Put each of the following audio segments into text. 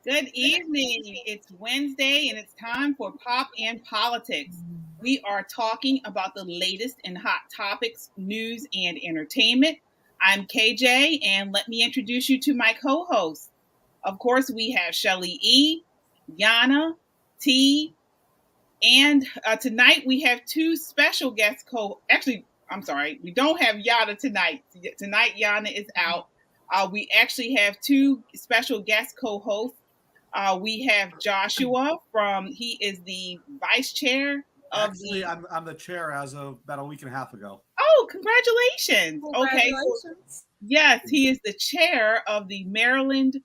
Good evening. It's Wednesday and it's time for Pop and Politics. We are talking about the latest and hot topics, news, and entertainment. I'm KJ, and let me introduce you to my co hosts. Of course, we have Shelly E, Yana, T, and tonight we have two special guest Actually, I'm sorry, we don't have Yana tonight. Tonight, Yana is out. We actually have two special guest co hosts. We have Joshua he is the vice chair of Actually, I'm the chair as of about a week and a half ago. Oh, congratulations. Okay. Congratulations. Yes, he is the chair of the Maryland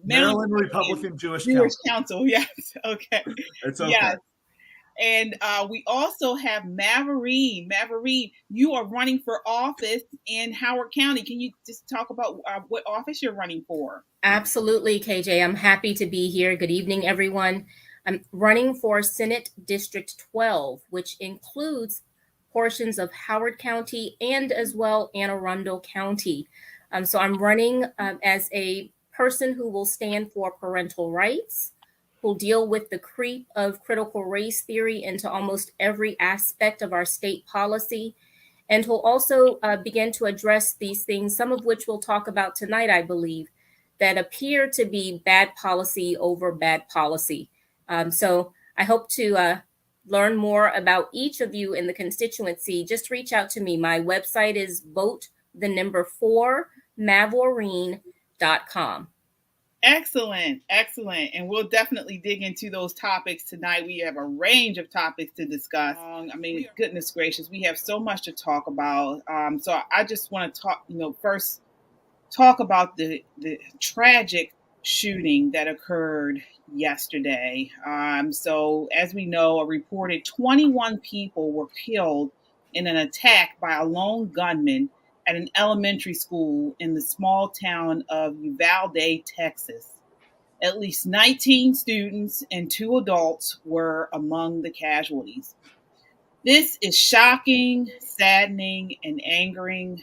Maryland Republican Jewish Council. Yes. Okay. It's okay. Yes. And we also have Mavourene. Mavourene, you are running for office in Howard County. Can you just talk about what office you're running for? Absolutely, KJ. I'm happy to be here. Good evening, everyone. I'm running for Senate District 12, which includes portions of Howard County and as well Anne Arundel County. So I'm running as a person who will stand for parental rights, who'll deal with the creep of critical race theory into almost every aspect of our state policy, and who'll also begin to address these things, some of which we'll talk about tonight, I believe, that appear to be bad policy over bad policy. So I hope to learn more about each of you in the constituency. Just reach out to me. My website is vote4mavourene.com. Excellent. And we'll definitely dig into those topics tonight. We have a range of topics to discuss. Goodness gracious, we have so much to talk about. So I just want to first talk about the tragic shooting that occurred yesterday. So as we know, a reported 21 people were killed in an attack by a lone gunman at an elementary school in the small town of Uvalde, Texas. At least 19 students and 2 adults were among the casualties. This is shocking, saddening, and angering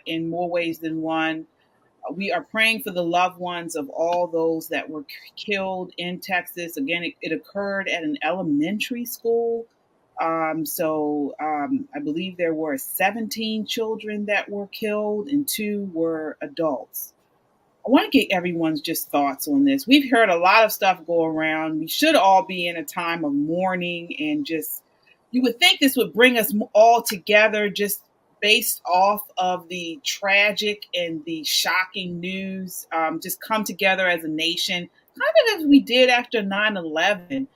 in more ways than one. We are praying for the loved ones of all those that were killed in Texas. Again, it occurred at an elementary school. I believe there were 17 children that were killed and 2 were adults. I want to get everyone's just thoughts on this. We've heard a lot of stuff go around. We should all be in a time of mourning and just, you would think this would bring us all together just based off of the tragic and the shocking news, just come together as a nation, kind of as we did after 9/11.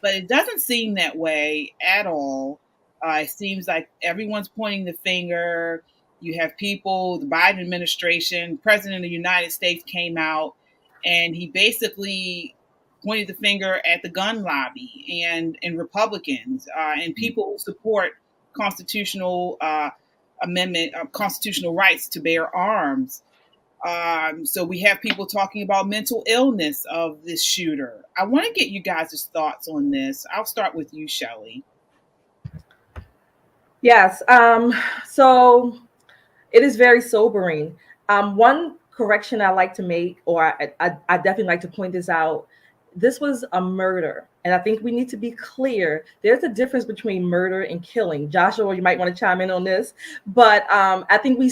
But it doesn't seem that way at all. It seems like everyone's pointing the finger. You have people, the Biden administration, President of the United States came out and he basically pointed the finger at the gun lobby and Republicans and people who support constitutional constitutional rights to bear arms. So we have people talking about mental illness of this shooter. I want to get you guys' thoughts on this. I'll start with you, Shelly. Yes. So it is very sobering. One correction I like to make, or I definitely like to point this out. This was a murder. And I think we need to be clear. There's a difference between murder and killing. Joshua, you might want to chime in on this, but I think we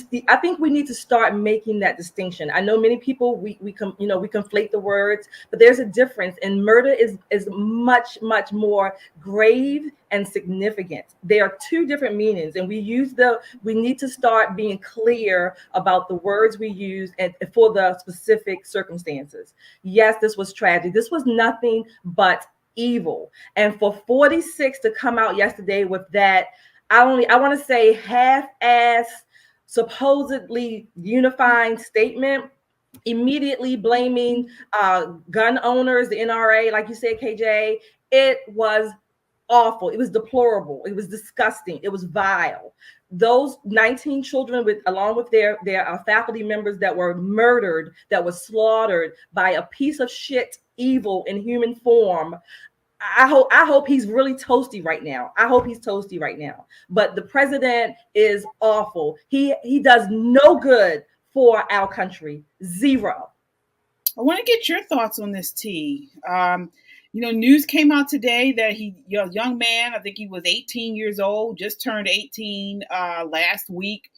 need to start making that distinction. I know many people we conflate the words, but there's a difference. And murder is much more grave and significant. There are 2 different meanings, and we need to start being clear about the words we use and for the specific circumstances. Yes, this was tragic. This was nothing but evil. And for 46 to come out yesterday with that, I want to say half-ass, supposedly unifying statement, immediately blaming gun owners, the NRA, like you said, KJ, it was awful. It was deplorable. It was disgusting. It was vile. Those 19 children, along with their faculty members that were murdered, that were slaughtered by a piece of shit evil in human form. I hope he's really toasty right now. But the president is awful. He does no good for our country. Zero. I want to get your thoughts on this, T. News came out today that a young man, I think he was 18 years old, just turned 18 last week.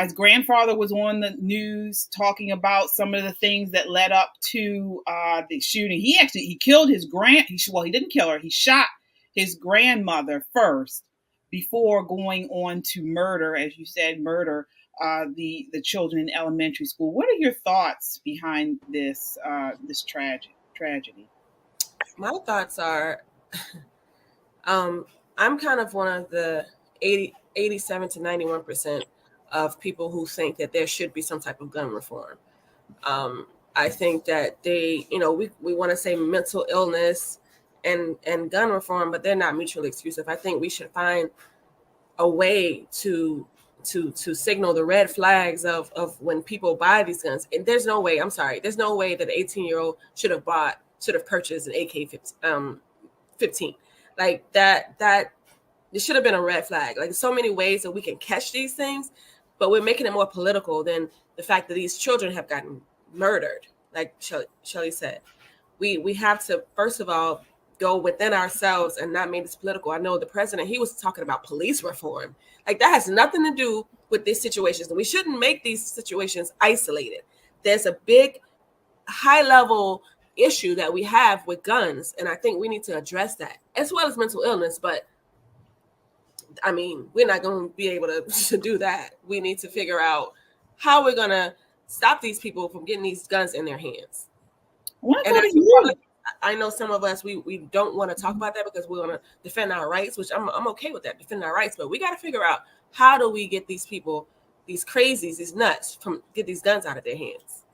His grandfather was on the news talking about some of the things that led up to the shooting. He killed his he didn't kill her. He shot his grandmother first before going on to murder, as you said, the children in elementary school. What are your thoughts behind this tragedy? My thoughts are, I'm kind of one of the 87 to 91% of people who think that there should be some type of gun reform. I think that we want to say mental illness and gun reform, but they're not mutually exclusive. I think we should find a way to signal the red flags of when people buy these guns. And there's no way that an 18-year-old should have purchased an AK-15. Like that it should have been a red flag. Like, so many ways that we can catch these things, but we're making it more political than the fact that these children have gotten murdered. Like Shelly said, we have to, first of all, go within ourselves and not make this political. I know the president, he was talking about police reform. Like, that has nothing to do with these situations. And we shouldn't make these situations isolated. There's a big, high-level issue that we have with guns, and I think we need to address that, as well as mental illness. But I mean, we're not going to be able to do that. We need to figure out how we're going to stop these people from getting these guns in their hands. I know some of us, we don't want to talk about that because we want to defend our rights, which I'm okay with that, defend our rights. But we got to figure out, how do we get these people, these crazies, these nuts, get these guns out of their hands?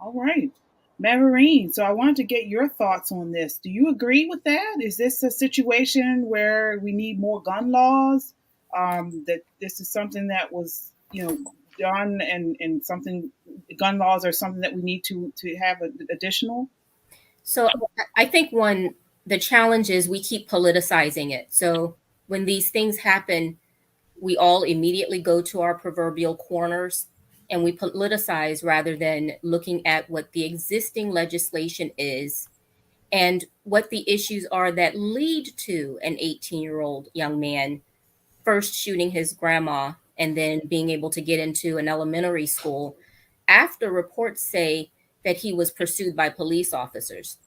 All right. Mavourene, so I wanted to get your thoughts on this. Do you agree with that? Is this a situation where we need more gun laws? That this is something that was, done, and something, gun laws are something that we need to have additional? So I think the challenge is we keep politicizing it. So when these things happen, we all immediately go to our proverbial corners and we politicize rather than looking at what the existing legislation is and what the issues are that lead to an 18-year-old young man first shooting his grandma and then being able to get into an elementary school after reports say that he was pursued by police officers.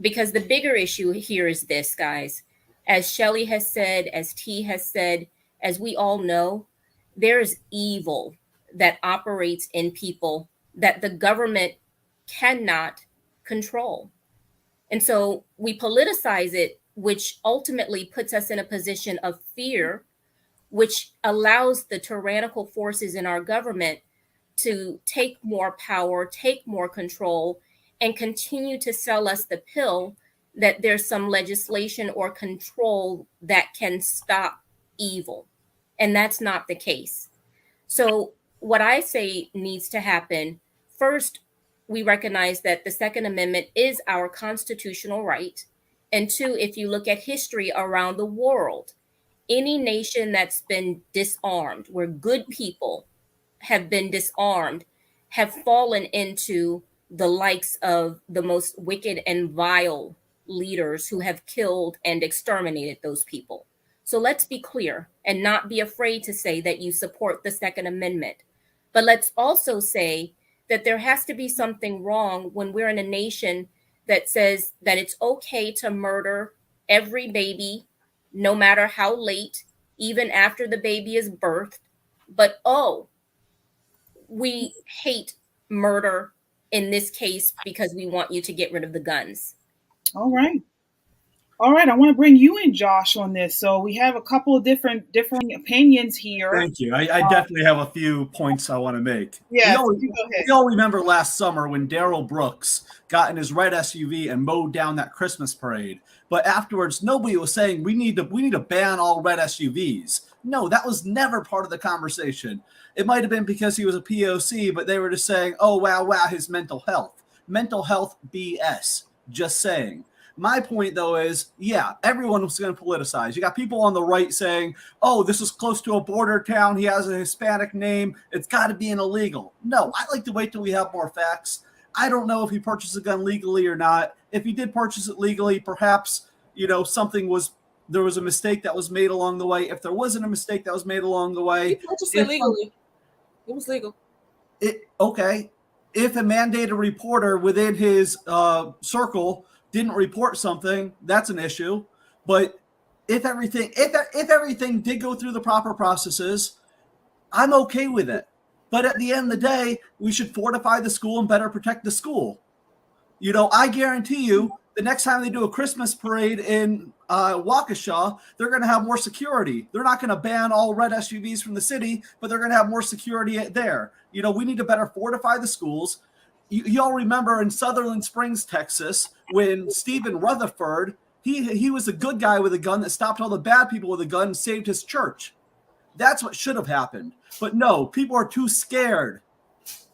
Because the bigger issue here is this, guys. As Shelly has said, as T has said, as we all know, there is evil that operates in people that the government cannot control. And so we politicize it, which ultimately puts us in a position of fear, which allows the tyrannical forces in our government to take more power, take more control, and continue to sell us the pill that there's some legislation or control that can stop evil. And that's not the case. So what I say needs to happen, first, we recognize that the Second Amendment is our constitutional right. And two, if you look at history around the world, any nation that's been disarmed, where good people have been disarmed, have fallen into the likes of the most wicked and vile leaders who have killed and exterminated those people. So let's be clear and not be afraid to say that you support the Second Amendment. But let's also say that there has to be something wrong when we're in a nation that says that it's okay to murder every baby, no matter how late, even after the baby is birthed. But, we hate murder in this case because we want you to get rid of the guns. All right. I want to bring you in, Josh, on this. So we have a couple of different opinions here. Thank you. I definitely have a few points I want to make. Yeah, we all remember last summer when Darrell Brooks got in his red SUV and mowed down that Christmas parade. But afterwards, nobody was saying we need to ban all red SUVs. No, that was never part of the conversation. It might have been because he was a POC, but they were just saying, oh, wow, his mental health. Mental health BS. Just saying. My point, though, is, yeah, everyone was going to politicize. You got people on the right saying, oh, this is close to a border town. He has a Hispanic name. It's got to be an illegal. No, I like to wait till we have more facts. I don't know if he purchased a gun legally or not. If he did purchase it legally, perhaps, there was a mistake that was made along the way. If there wasn't a mistake that was made along the way. He purchased it legally. It was legal. Okay. If a mandated reporter within his circle didn't report something, that's an issue. But if everything did go through the proper processes, I'm okay with it. But at the end of the day, we should fortify the school and better protect the school. I guarantee you, the next time they do a Christmas parade in Waukesha, they're going to have more security. They're not going to ban all red SUVs from the city, but they're going to have more security there. We need to better fortify the schools. You all remember in Sutherland Springs, Texas, when Stephen Rutherford, he was a good guy with a gun that stopped all the bad people with a gun and saved his church. That's what should have happened. But no, people are too scared.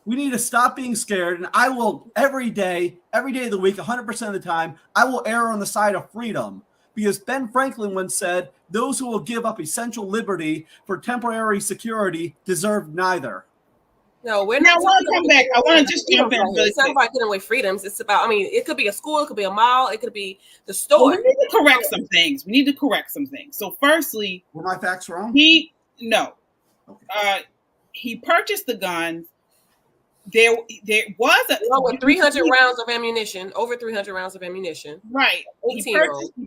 We need to stop being scared. And I will every day of the week, 100% of the time, I will err on the side of freedom. Because Ben Franklin once said, those who will give up essential liberty for temporary security deserve neither. No, we're not. I want to come back. I want to just jump in. Really it's not about getting away freedoms. It's about, it could be a school, it could be a mall, it could be the store. Well, we need to correct some things. So firstly, were my facts wrong? He purchased the guns. There was over 300 rounds of ammunition. Over 300 rounds of ammunition. Right. He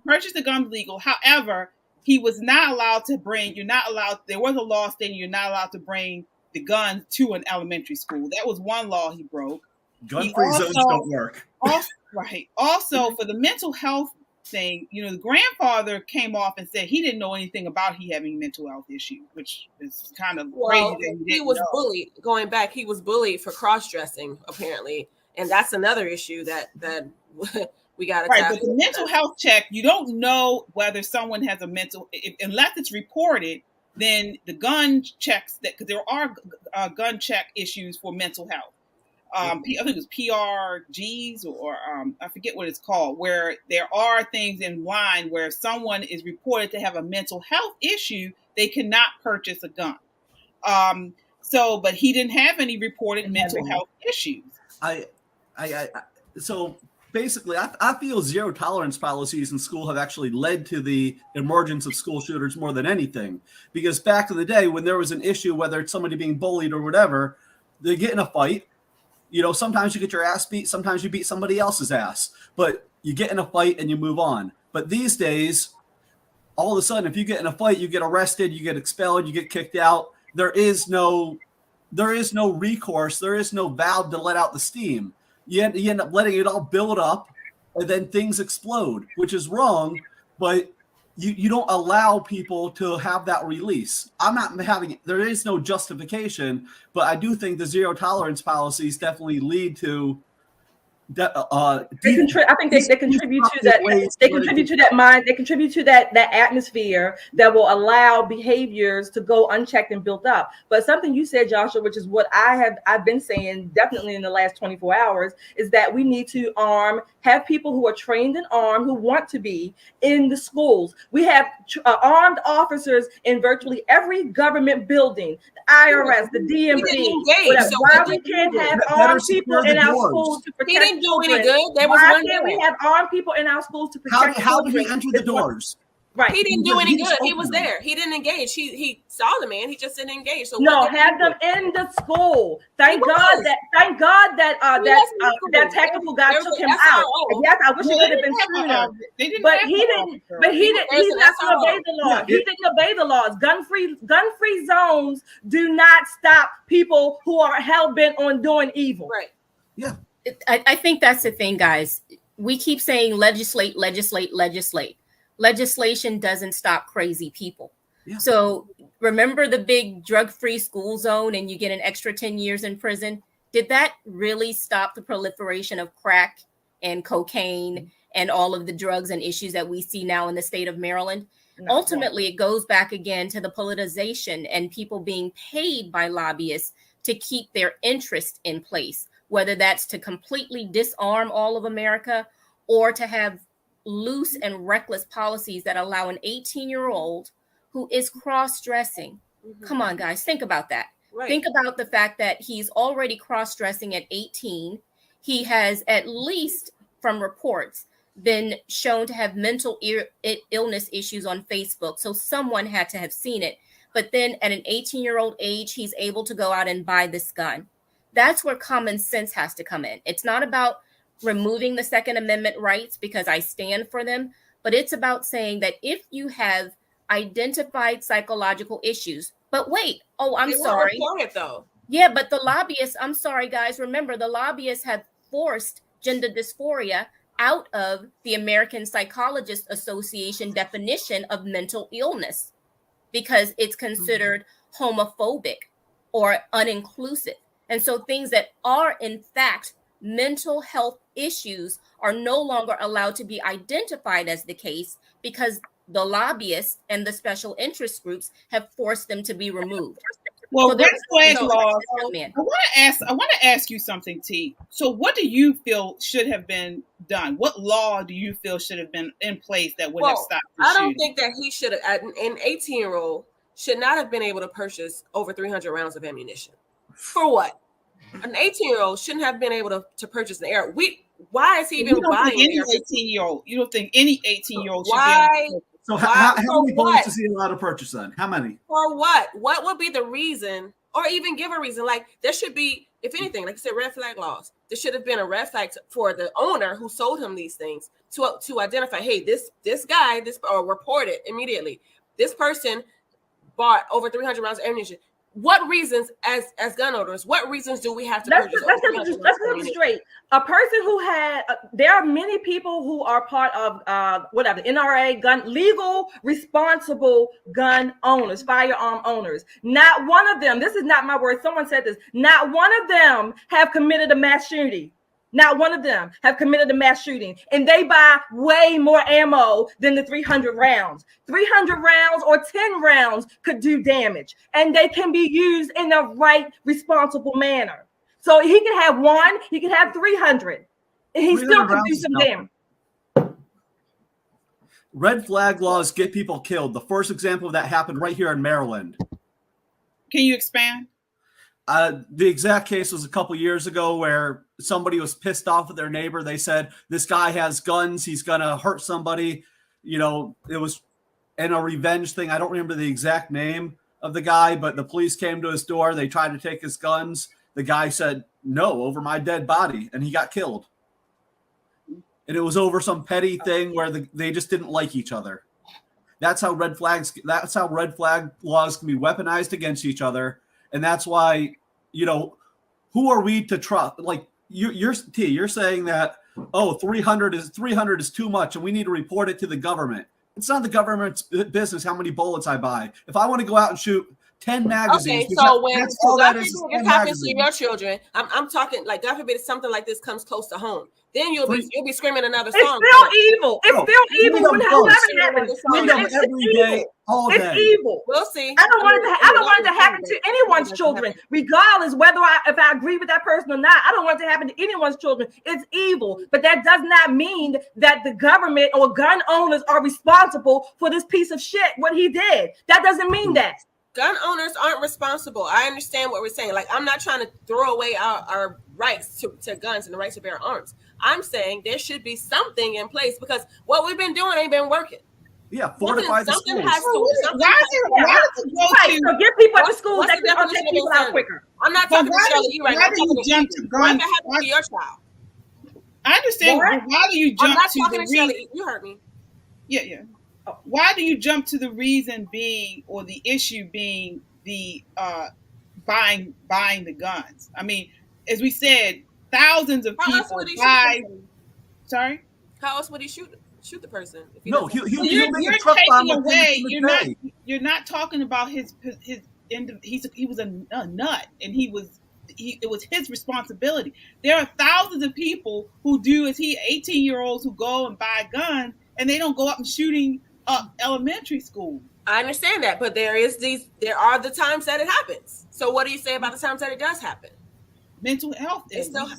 purchased the guns legal. However, he was not allowed to bring. There was a law stating you're not allowed to bring the guns to an elementary school. That was one law he broke. Gun-free zones don't work. Also, for the mental health thing, the grandfather came off and said he didn't know anything about he having mental health issues, which is kind of crazy. He was bullied. Going back, he was bullied for cross-dressing, apparently, and that's another issue that we got to tackle. But the mental health check, you don't know whether someone has a unless it's reported. Then the gun checks because there are gun check issues for mental health. I think it was PRGs or I forget what it's called, where there are things in line where if someone is reported to have a mental health issue, they cannot purchase a gun. But he didn't have any reported mental health issues. So basically, I feel zero tolerance policies in school have actually led to the emergence of school shooters more than anything. Because back in the day, when there was an issue, whether it's somebody being bullied or whatever, they get in a fight. Sometimes you get your ass beat, sometimes you beat somebody else's ass, but you get in a fight and you move on. But these days, all of a sudden, if you get in a fight, you get arrested, you get expelled, you get kicked out. There is no recourse. There is no valve to let out the steam. You end up letting it all build up, and then things explode, which is wrong, but you don't allow people to have that release. There is no justification, but I do think the zero tolerance policies definitely lead to I think they contribute to that. They contribute to that mind. They contribute to that atmosphere that will allow behaviors to go unchecked and built up. But something you said, Joshua, which is what I've been saying definitely in the last 24 hours, is that we need to have people who are trained and armed who want to be in the schools. We have armed officers in virtually every government building, the IRS, the DMV. Why we can't have armed people in our schools to protect? He didn't do any good. There was Why can't we have armed people in our schools to protect? How did he enter the doors? Right. He didn't do any good. He was there. He didn't engage. He saw the man. He just didn't engage. So have them in the school. Thank God that technical guy took him out. Yes, I wish it could have been sooner. But he didn't. But he didn't. He's not to obey the law. He didn't obey the laws. Gun-free zones do not stop people who are hell bent on doing evil. Right. Yeah. I think that's the thing, guys. We keep saying legislate. Legislation doesn't stop crazy people. Yeah. So remember the big drug-free school zone and you get an extra 10 years in prison? Did that really stop the proliferation of crack and cocaine and all of the drugs and issues that we see now in the state of Maryland? No, ultimately, it goes back again to the politicization and people being paid by lobbyists to keep their interest in place, whether that's to completely disarm all of America or to have loose and reckless policies that allow an 18-year-old who is cross-dressing. Come on, guys, think about that. Right. Think about the fact that he's already cross-dressing at 18. he has, at least from reports, been shown to have mental illness issues on Facebook. So someone had to have seen it. But then at an 18-year-old age, he's able to go out and buy this gun. That's where common sense has to come in. It's not about removing the Second Amendment rights, because I stand for them, but it's about saying that if you have identified psychological issues, but wait, I'm sorry. Though. Yeah, but the lobbyists, I'm sorry, guys, remember the lobbyists have forced gender dysphoria out of the American Psychologist Association definition of mental illness because it's considered homophobic or uninclusive. And so things that are in fact mental health issues are no longer allowed to be identified as the case because the lobbyists and the special interest groups have forced them to be removed. Well, So red flag so- laws. Oh, man. I want to ask you something, T. So, what do you feel should have been done? What law do you feel should have been in place that would have stopped the I don't shooting? think that he should have. An 18-year-old should not have been able to purchase over 300 rounds of ammunition. For what? An 18-year-old shouldn't have been able to purchase an AR. Why is he even buying any an AR? 18-year-old? You don't think any 18-year-old should Why? be able to So Why? how For many what? bullets is he allowed to purchase then? How many? For what? What would be the reason, or even give a reason? Like there should be, if anything, like I said, red flag laws. There should have been a red flag for the owner who sold him these things to identify, hey, this guy, or report it immediately. This person bought over 300 rounds of ammunition. What reasons, as gun owners, what reasons do we have to purchase? Let's put it straight. A person who had, there are many people who are part of whatever NRA, legal, responsible gun owners, firearm owners. Not one of them. This is not my word. Someone said this. Not one of them have committed a mass shooting. Not one of them have committed a mass shooting, and they buy way more ammo than the 300 rounds. 300 rounds or 10 rounds could do damage, and they can be used in the right, responsible manner. So he can have one, he can have 300, and he still can do some damage. Red flag laws get people killed. The first example of that happened right here in Maryland. Can you expand? The exact case was a couple years ago where somebody was pissed off at their neighbor. They said, this guy has guns. He's going to hurt somebody. You know, it was in a revenge thing. I don't remember the exact name of the guy, but the police came to his door. They tried to take his guns. The guy said, no, over my dead body. And he got killed. And it was over some petty thing where they just didn't like each other. That's how red flag laws can be weaponized against each other. And that's why, you know, who are we to trust? Like you're saying that, 300 is too much and we need to report it to the government. It's not the government's business how many bullets I buy. If I want to go out and shoot 10 magazines. Okay, so when that's all that is this happens to your children, I'm talking like God forbid something like this comes close to home. Then you'll be screaming another song. It's still evil. It's still evil when whoever happens. Every day, all day. It's evil. We'll see. I don't want it to happen to anyone's children, regardless whether if I agree with that person or not. I don't want it to happen to anyone's children. It's evil, but that does not mean that the government or gun owners are responsible for this piece of shit. What he did, that doesn't mean that. Gun owners aren't responsible. I understand what we're saying. Like, I'm not trying to throw away our rights to guns and the right to bear arms. I'm saying there should be something in place because what we've been doing ain't been working. Yeah, fortify the schools. So get people at the schools that can take people out quicker. I'm not talking to Shelly E right now. I'm talking to you. What happened to your child? I understand. Why do you jump I'm not to talking the to Shelly E. You heard me. Yeah. Why do you jump to the reason being or the issue being the buying the guns? I mean, as we said, thousands of people buy. Sorry? How else would he shoot the person? No, you're taking away. You're not talking about his. He was a nut, and it was his responsibility. There are thousands of people who do as 18-year-olds who go and buy guns, and they don't go up and shooting up elementary school. I understand that, but there are the times that it happens. So what do you say about the times that it does happen? Mental health is so what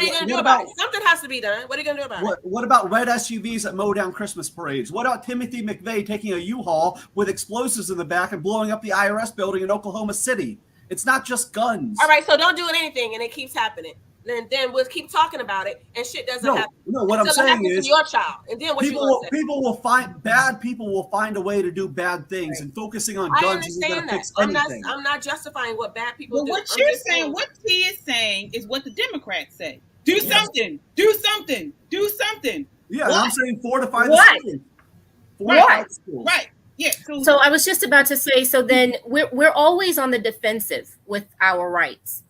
are you going to do about it? Something has to be done. What are you going to do about it? What about red SUVs that mow down Christmas parades? What about Timothy McVeigh taking a U-Haul with explosives in the back and blowing up the IRS building in Oklahoma City? It's not just guns. All right, so don't do anything and it keeps happening. then we'll keep talking about it, and shit doesn't happen. No, what I'm saying is your child, and then what people will find a way to do bad things, and focusing on guns isn't going to fix anything. I'm not justifying what bad people do. What you're saying, what T is saying, is what the Democrats say. Do something. Do something. Do something. Yeah, and I'm saying fortify the schools. Right. Right. Yeah. So I was just about to say, so then we're always on the defensive with our rights.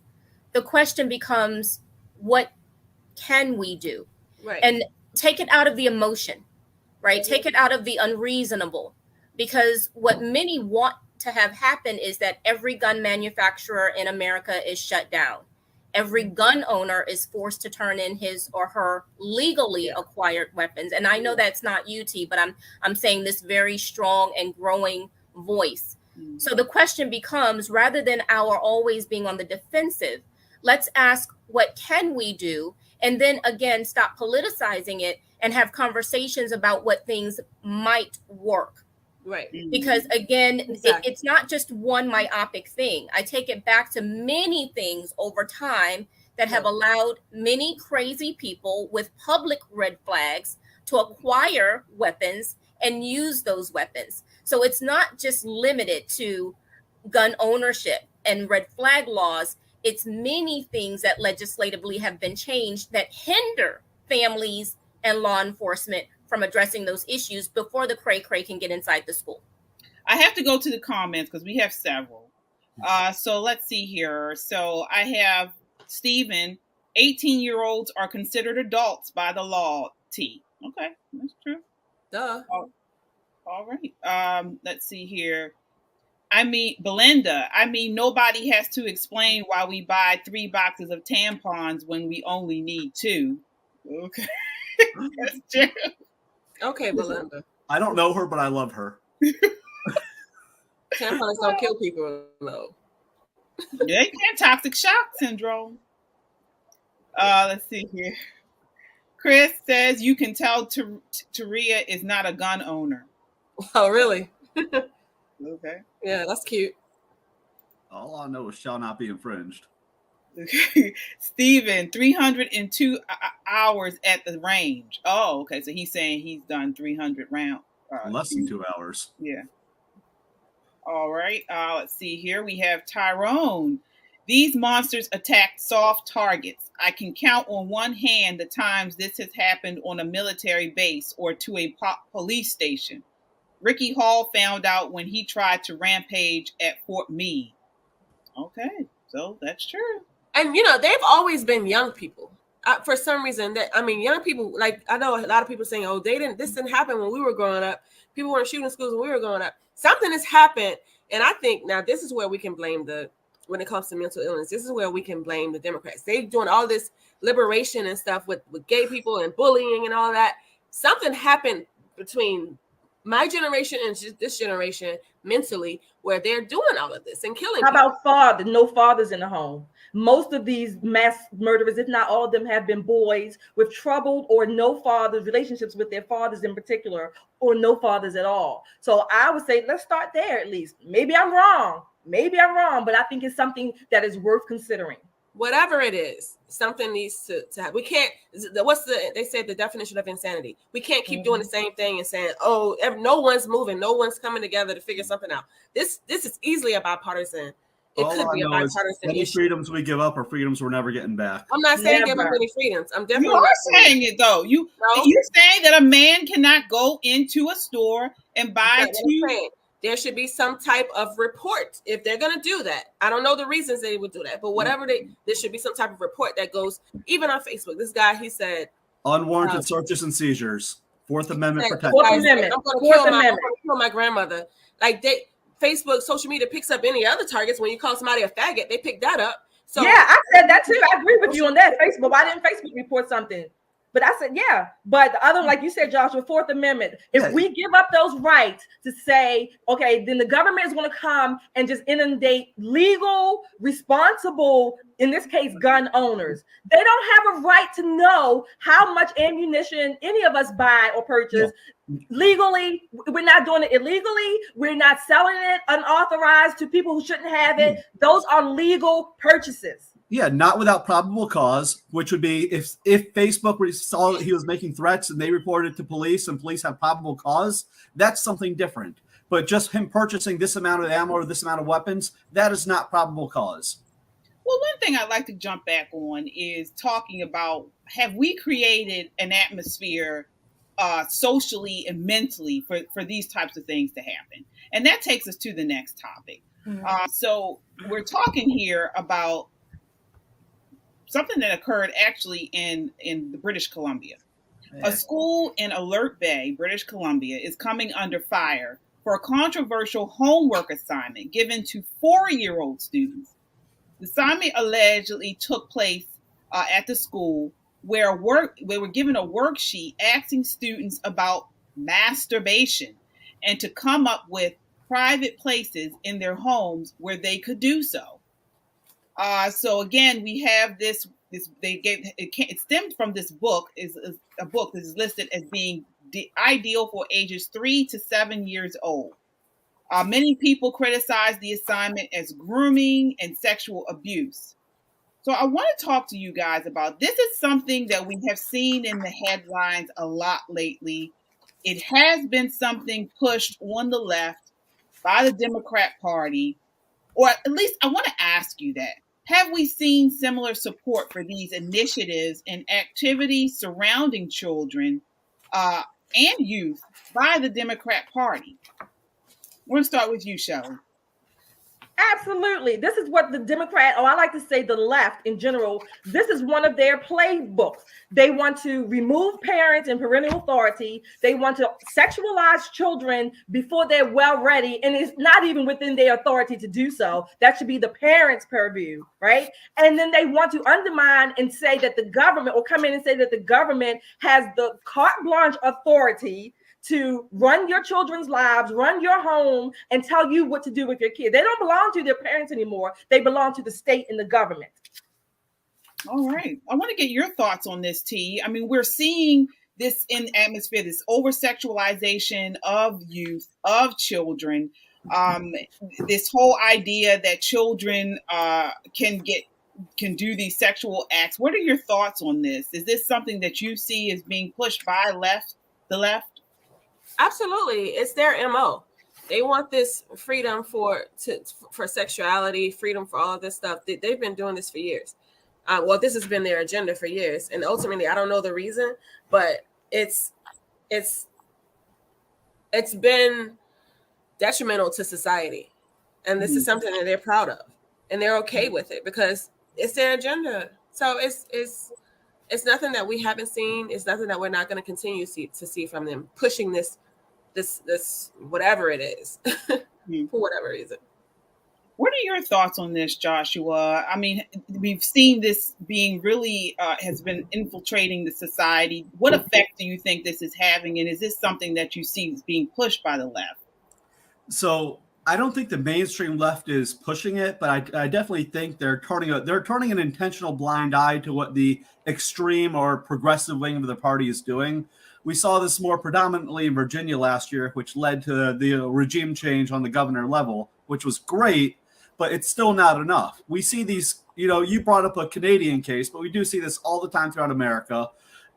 The question becomes, what can we do? Right. And take it out of the emotion, right? Mm-hmm. Take it out of the unreasonable, because what many want to have happen is that every gun manufacturer in America is shut down. Every gun owner is forced to turn in his or her legally acquired weapons. And I know that's not UT, but I'm saying this very strong and growing voice. Mm-hmm. So the question becomes, rather than our always being on the defensive, let's ask, what can we do? And then again, stop politicizing it and have conversations about what things might work. Right. Because again, it's not just one myopic thing. I take it back to many things over time that have allowed many crazy people with public red flags to acquire weapons and use those weapons. So it's not just limited to gun ownership and red flag laws. It's many things that legislatively have been changed that hinder families and law enforcement from addressing those issues before the cray-cray can get inside the school. I have to go to the comments because we have several. So let's see here. So I have Stephen, 18-year-olds are considered adults by the law. T. Okay, that's true. Duh. Oh, all right. Let's see here. Belinda, nobody has to explain why we buy 3 boxes of tampons when we only need 2. Okay. That's true. Okay, Belinda. I don't know her, but I love her. Tampons don't kill people, no. They can. Toxic shock syndrome. Let's see here. Chris says you can tell Taria is not a gun owner. Oh, really? Okay. Yeah, that's cute. All I know is shall not be infringed. Stephen, 302 hours at the range. Oh, okay. So he's saying he's done 300 rounds. Less than 2 hours. Yeah. All right. Let's see here. We have Tyrone. These monsters attack soft targets. I can count on one hand the times this has happened on a military base or to a police station. Ricky Hall found out when he tried to rampage at Fort Meade. Okay. So that's true. And, they've always been young people. For some reason, young people, like, I know a lot of people saying, oh, this didn't happen when we were growing up. People weren't shooting schools when we were growing up. Something has happened. And I think now this is where we can blame when it comes to mental illness, this is where we can blame the Democrats. They're doing all this liberation and stuff with gay people and bullying and all that. Something happened between my generation and this generation mentally where they're doing all of this and killing people. How about no fathers in the home? Most of these mass murderers, if not all of them, have been boys with troubled or no fathers, relationships with their fathers in particular, or no fathers at all. So I would say, let's start there at least. Maybe I'm wrong, but I think it's something that is worth considering. Whatever it is, something needs to happen. We can't, they said the definition of insanity. We can't keep doing the same thing and saying, oh, no one's moving, no one's coming together to figure something out. This is easily a bipartisan. It could be a bipartisan issue. Any freedoms we give up are freedoms we're never getting back. I'm not saying give up any freedoms. I'm definitely you are saying it though. You're saying that a man cannot go into a store and buy 2. There should be some type of report if they're going to do that. I don't know the reasons they would do that, but whatever there should be some type of report that goes even on Facebook. This guy, he said, unwarranted searches and seizures, 4th Amendment protection. Fourth Amendment. I'm going to kill my grandmother. Like Facebook, social media picks up any other targets. When you call somebody a faggot, they pick that up. So yeah, I said that too. I agree with you on that. Facebook. Why didn't Facebook report something? But I said, yeah. But the other, like you said, Joshua, 4th Amendment. If we give up those rights to say, okay, then the government is going to come and just inundate legal, responsible, in this case, gun owners. They don't have a right to know how much ammunition any of us buy or purchase. Legally, we're not doing it illegally. We're not selling it unauthorized to people who shouldn't have it. Those are legal purchases. Yeah, not without probable cause, which would be if Facebook saw that he was making threats and they reported it to police and police have probable cause, that's something different. But just him purchasing this amount of ammo or this amount of weapons, that is not probable cause. Well, one thing I'd like to jump back on is talking about, have we created an atmosphere socially and mentally for these types of things to happen? And that takes us to the next topic. So we're talking here about something that occurred actually in the British Columbia. A school in Alert Bay, British Columbia, is coming under fire for a controversial homework assignment given to 4-year-old students. The assignment allegedly took place at the school where they were given a worksheet asking students about masturbation and to come up with private places in their homes where they could do so. So again, we have this. It stemmed from this book. Is a book that is listed as being ideal for ages 3 to 7 years old. Many people criticize the assignment as grooming and sexual abuse. So I want to talk to you guys about this. Is something that we have seen in the headlines a lot lately. It has been something pushed on the left by the Democrat Party, or at least I want to ask you that. Have we seen similar support for these initiatives and activities surrounding children and youth by the Democrat Party? We're going to start with you, Shelly. Absolutely. This is what the Democrat, or I like to say the left in general, this is one of their playbooks. They want to remove parents and parental authority. They want to sexualize children before they're well ready. And it's not even within their authority to do so. That should be the parents' purview, right? And then they want to undermine and say that the government, or come in and say that the government has the carte blanche authority to run your children's lives, run your home, and tell you what to do with your kids. They don't belong to their parents anymore. They belong to the state and the government. All right. I want to get your thoughts on this, T. I mean, we're seeing this in the atmosphere, this over-sexualization of youth, of children, this whole idea that children can do these sexual acts. What are your thoughts on this? Is this something that you see as being pushed by the left? Absolutely. It's their MO. They want this freedom for sexuality, freedom for all this stuff. They've been doing this for years. Well, this has been their agenda for years. And ultimately, I don't know the reason, but it's been detrimental to society. And this is something that they're proud of. And they're okay with it because it's their agenda. So it's nothing that we haven't seen. It's nothing that we're not going to continue to see from them, pushing this whatever it is, for whatever reason. What are your thoughts on this, Joshua? I mean, we've seen this being really has been infiltrating the society. What effect do you think this is having, and is this something that you see as being pushed by the left? So I don't think the mainstream left is pushing it, but I definitely think they're turning an intentional blind eye to what the extreme or progressive wing of the party is doing. We saw this more predominantly in Virginia last year, which led to the regime change on the governor level, which was great, but it's still not enough. We see these, you brought up a Canadian case, but we do see this all the time throughout America.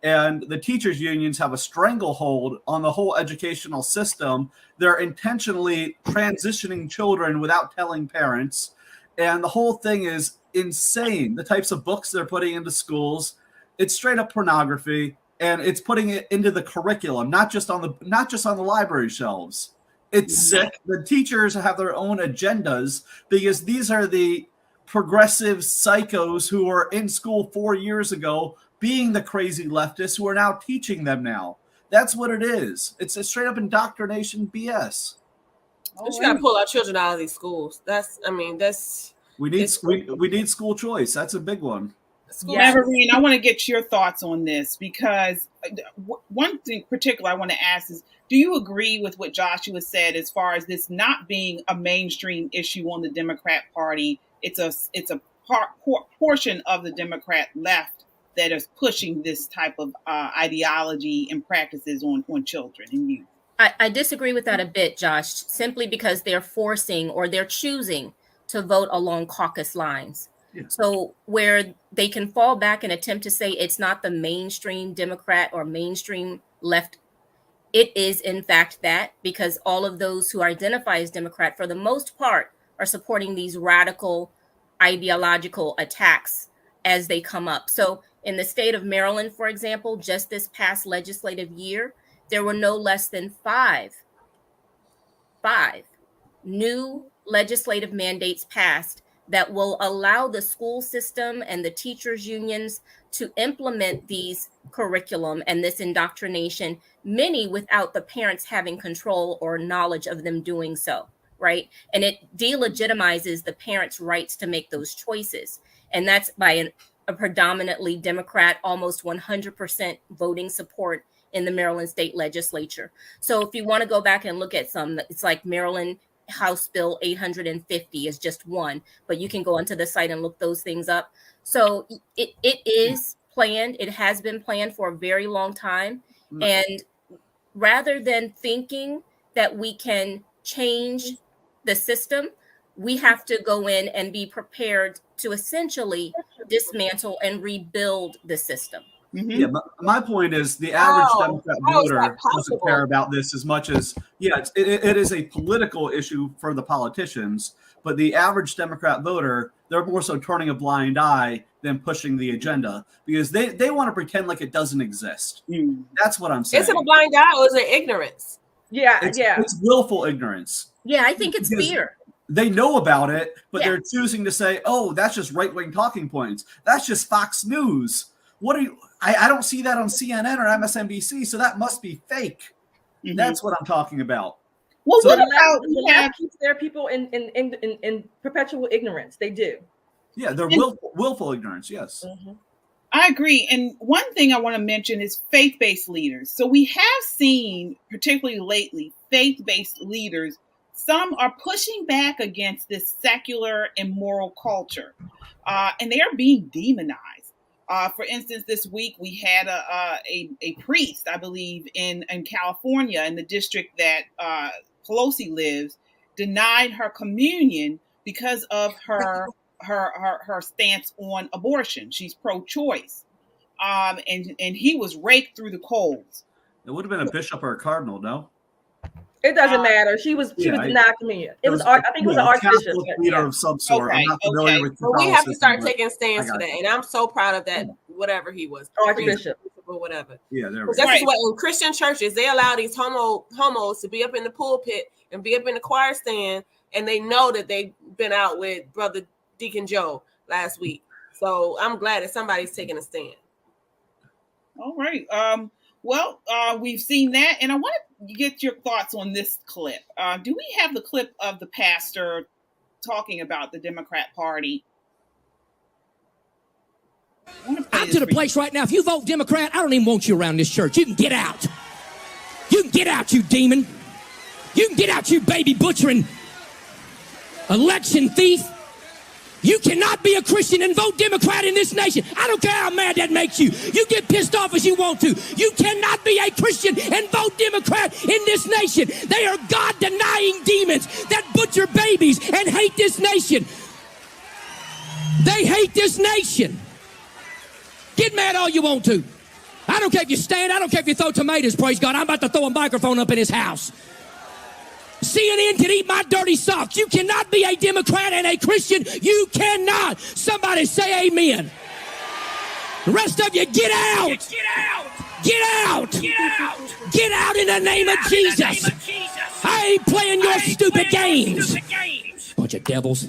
And the teachers' unions have a stranglehold on the whole educational system. They're intentionally transitioning children without telling parents. And the whole thing is insane. The types of books they're putting into schools, it's straight up pornography, and it's putting it into the curriculum, not just on the library shelves. It's sick. The teachers have their own agendas because these are the progressive psychos who were in school 4 years ago being the crazy leftists who are now teaching them now. That's what it is. It's a straight up indoctrination BS. We just gotta pull our children out of these schools. We need school choice. That's a big one. Mavourene, I want to get your thoughts on this because one thing particular I want to ask is, do you agree with what Joshua said as far as this not being a mainstream issue on the Democrat Party? It's a portion of the Democrat left that is pushing this type of ideology and practices on children and youth. I disagree with that a bit, Josh, simply because they're forcing or they're choosing to vote along caucus lines. Yeah. So where they can fall back and attempt to say it's not the mainstream Democrat or mainstream left, it is in fact that, because all of those who identify as Democrat for the most part are supporting these radical ideological attacks as they come up. So in the state of Maryland, for example, just this past legislative year, there were no less than five new legislative mandates passed that will allow the school system and the teachers unions to implement these curriculum and this indoctrination, many without the parents having control or knowledge of them doing so, right? And it delegitimizes the parents' rights to make those choices. And that's by a predominantly Democrat, almost 100% voting support in the Maryland state legislature. So if you want to go back and look at some, it's like Maryland House Bill 850 is just one, but you can go onto the site and look those things up. So it is planned. It has been planned for a very long time. And rather than thinking that we can change the system, we have to go in and be prepared to essentially dismantle and rebuild the system. Mm-hmm. Yeah, but my point is the average Democrat voter doesn't care about this as much as, it is a political issue for the politicians, but the average Democrat voter, they're more so turning a blind eye than pushing the agenda because they want to pretend like it doesn't exist. That's what I'm saying. Is it a blind eye or is it ignorance? It's willful ignorance. Yeah, I think it's fear. They know about it, but they're choosing to say, oh, that's just right-wing talking points. That's just Fox News. What are you? I don't see that on CNN or MSNBC, so that must be fake. Mm-hmm. That's what I'm talking about. Well, so the left keeps their people in perpetual ignorance. They do. Yeah, they're willful ignorance. Yes. Mm-hmm. I agree. And one thing I want to mention is faith-based leaders. So we have seen, particularly lately, faith-based leaders, some are pushing back against this secular and moral culture, and they are being demonized. For instance, this week we had a priest, I believe, in California, in the district that Pelosi lives, denied her communion because of her stance on abortion. She's pro-choice, and he was raked through the coals. It would have been a bishop or a cardinal, no? It doesn't matter. She was denied communion. I think it was an archbishop. Leader of some sort. Okay, I'm not familiar with. But we have to start taking stands for that, and I'm so proud of that. Whatever he was, archbishop or whatever. Yeah, there. That's right. What in Christian churches they allow these homos to be up in the pulpit and be up in the choir stand, and they know that they've been out with Brother Deacon Joe last week. So I'm glad that somebody's taking a stand. All right. Well, we've seen that, and I want to get your thoughts on this clip. Do we have the clip of the pastor talking about the Democrat Party? I'm to the place right now. If you vote Democrat, I don't even want you around this church. You can get out. You can get out, you demon. You can get out, you baby butchering election thief. You cannot be a Christian and vote Democrat in this nation. I don't care how mad that makes you. You get pissed off as you want to. You cannot be a Christian and vote Democrat in this nation. They are God-denying demons that butcher babies and hate this nation. They hate this nation. Get mad all you want to. I don't care if you stand. I don't care if you throw tomatoes, praise God. I'm about to throw a microphone up in his house. CNN can eat my dirty socks. You cannot be a Democrat and a Christian. You cannot. Somebody say amen. The rest of you, get out. Get out. Get out. Get out. Get out in the name of Jesus. I ain't playing your stupid games. Bunch of devils.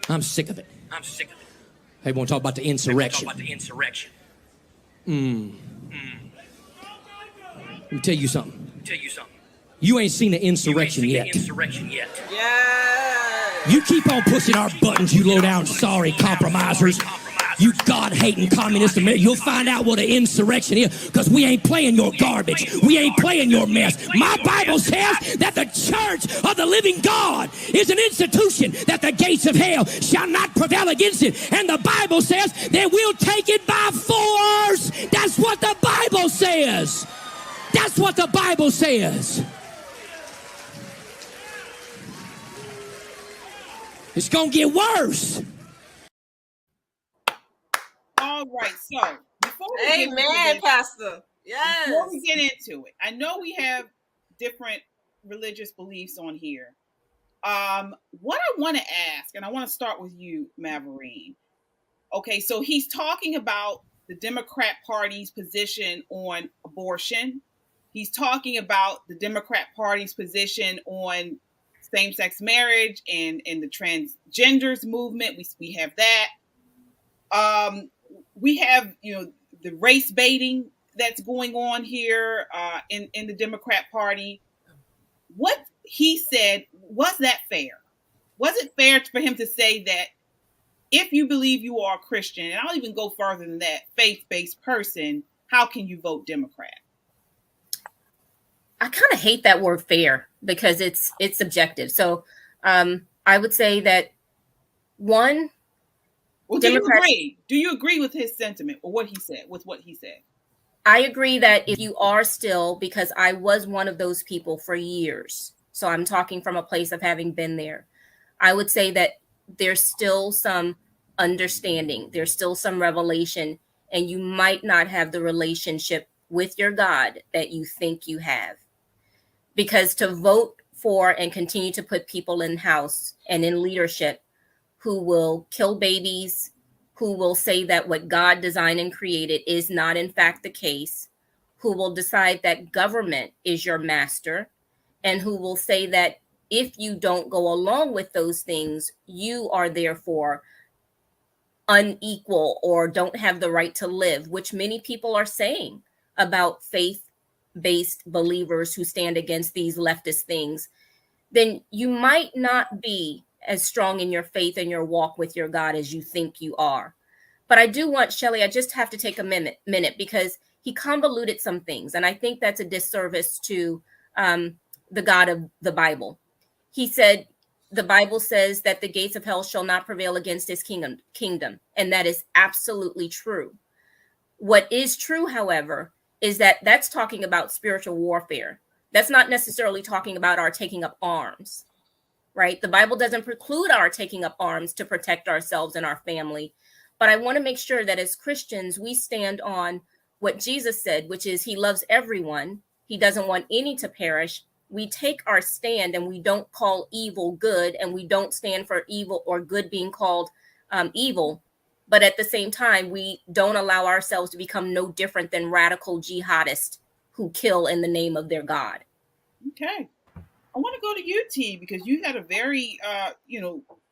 I'm sick of it. Hey, want to talk about the insurrection? Let me tell you something. You ain't seen the insurrection yet. Yeah. You keep on pushing our buttons, you low-down sorry compromisers. You God-hating communist America. You'll find out what an insurrection is, because we ain't playing your garbage. We ain't playing your mess. My Bible says that the church of the living God is an institution that the gates of hell shall not prevail against it. And the Bible says that we'll take it by force. That's what the Bible says. That's what the Bible says. It's going to get worse. All right. So before we Amen, Pastor. Yes. Before we get into it, I know we have different religious beliefs on here. What I want to ask, and I want to start with you, Mavourene. Okay, so he's talking about the Democrat Party's position on abortion. He's talking about the Democrat Party's position on same-sex marriage and the transgenders movement. We have that. We have, the race baiting that's going on here in the Democrat Party. What he said, was that fair? Was it fair for him to say that if you believe you are a Christian, and I'll even go further than that, faith-based person, how can you vote Democrat? I kind of hate that word fair because it's subjective. So I would say that one, well, do you agree with his sentiment or what he said, with what he said? I agree that if you are still, because I was one of those people for years, so I'm talking from a place of having been there, I would say that there's still some understanding, there's still some revelation, and you might not have the relationship with your God that you think you have. Because to vote for and continue to put people in house and in leadership who will kill babies, who will say that what God designed and created is not in fact the case, who will decide that government is your master, and who will say that if you don't go along with those things, you are therefore unequal or don't have the right to live, which many people are saying about faith-based believers who stand against these leftist things, then you might not be as strong in your faith and your walk with your God as you think you are. But I do want, Shelly, I just have to take a minute because he convoluted some things. And I think that's a disservice to the God of the Bible. He said, the Bible says that the gates of hell shall not prevail against his kingdom. And that is absolutely true. What is true, however, is that that's talking about spiritual warfare. That's not necessarily talking about our taking up arms, right? The Bible doesn't preclude our taking up arms to protect ourselves and our family. But I want to make sure that as Christians, we stand on what Jesus said, which is he loves everyone. He doesn't want any to perish. We take our stand and we don't call evil good, and we don't stand for evil or good being called evil. But at the same time, we don't allow ourselves to become no different than radical jihadists who kill in the name of their God. Okay. I want to go to you, T, because you had a very,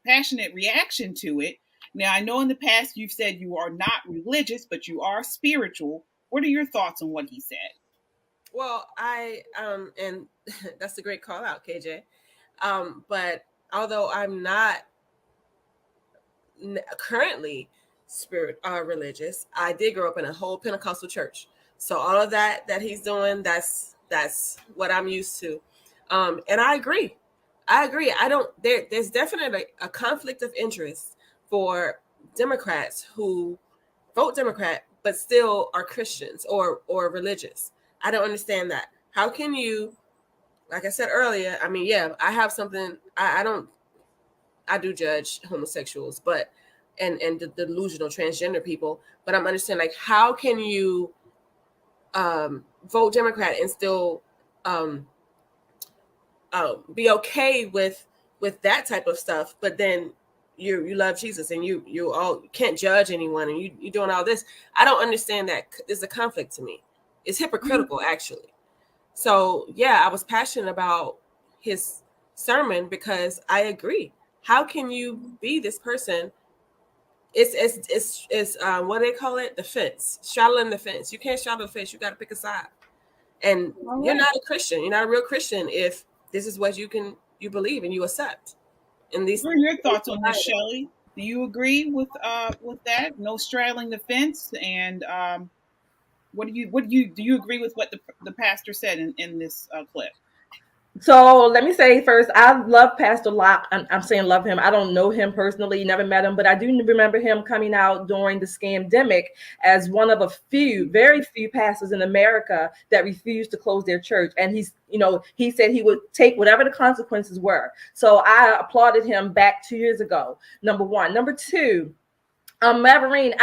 passionate reaction to it. Now, I know in the past you've said you are not religious, but you are spiritual. What are your thoughts on what he said? Well, and that's a great call out, KJ. But although I'm not currently religious, I did grow up in a whole Pentecostal church. So all of that he's doing, that's what I'm used to. And I agree. There's definitely a conflict of interest for Democrats who vote Democrat, but still are Christians or religious. I don't understand that. How can you, like I said earlier, I mean, yeah, I have something, I do judge homosexuals, but, and the delusional transgender people, but I'm understanding, like, how can you vote Democrat and still be okay with that type of stuff, but then you love Jesus and you all can't judge anyone and you doing all this. I don't understand that. There's a conflict to me. It's hypocritical, actually. So yeah, I was passionate about his sermon because I agree. How can you be this person? It's what do they call it? The fence, straddling the fence. You can't straddle the fence. You got to pick a side. And you're not a Christian. You're not a real Christian if this is what you believe and you accept. And these. What are your thoughts on this, Shelly? Do you agree with that? No straddling the fence, and do you agree with what the pastor said in this clip? So let me say first, I love Pastor Locke. I'm saying love him. I don't know him personally, never met him, but I do remember him coming out during the scandemic as one of a few, very few pastors in America that refused to close their church. And he said he would take whatever the consequences were. So I applauded him back 2 years ago, number one. Number two, Mavourene,